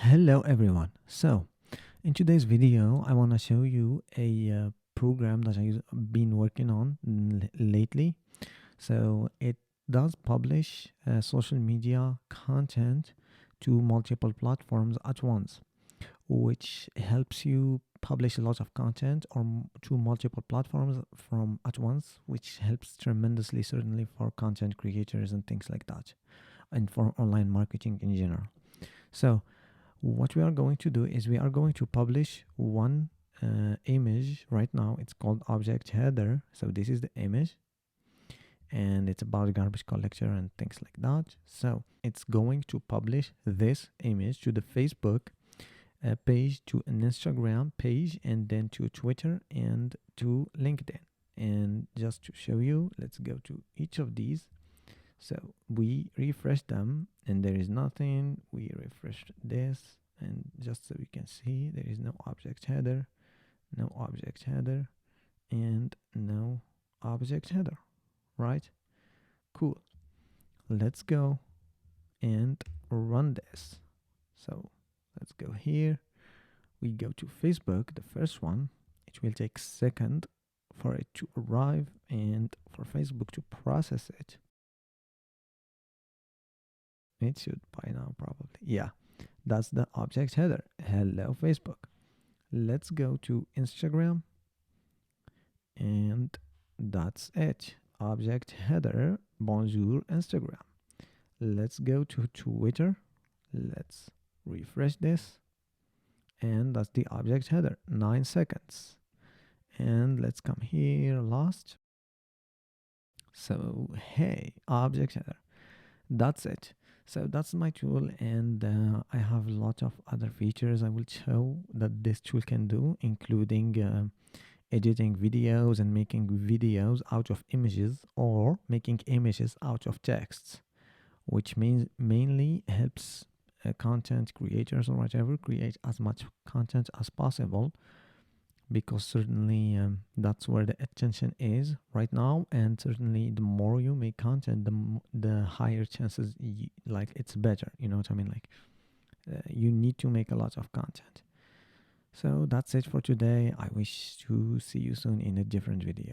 Hello everyone. So, in today's video, I want to show you a program that I've been working on lately. So, it does publish social media content to multiple platforms at once, which helps you publish a lot of content to multiple platforms from at once, which helps tremendously, certainly for content creators and things like that, and for online marketing in general. So, what we are going to do is we are going to publish one image right now. It's called object header. So this is the image, and it's about garbage collector and things like that. So it's going to publish this image to the Facebook page, to an Instagram page, and then to Twitter and to LinkedIn. And just to show you, let's go to each of these. So we refresh them and there is nothing. We refresh this, and just so you can see, there is no object header, no object header, and no object header, right? Cool. Let's go and run this. So let's go here. We go to Facebook, the first one. It will take a second for it to arrive and for Facebook to process it. It should by now, probably. Yeah, that's the object header. Hello, Facebook. Let's go to Instagram, and that's it. Object header. Bonjour, Instagram. Let's go to Twitter. Let's refresh this, and that's the object header. 9 seconds. And let's come here last. So, hey, object header. That's it. So that's my tool, and I have a lot of other features I will show that this tool can do, including editing videos and making videos out of images, or making images out of texts, which means mainly helps content creators or whatever create as much content as possible, because certainly that's where the attention is right now, and certainly the more you make content, the higher chances like it's better, you know what I mean, like you need to make a lot of content. So that's it for today. I wish to see you soon in a different video.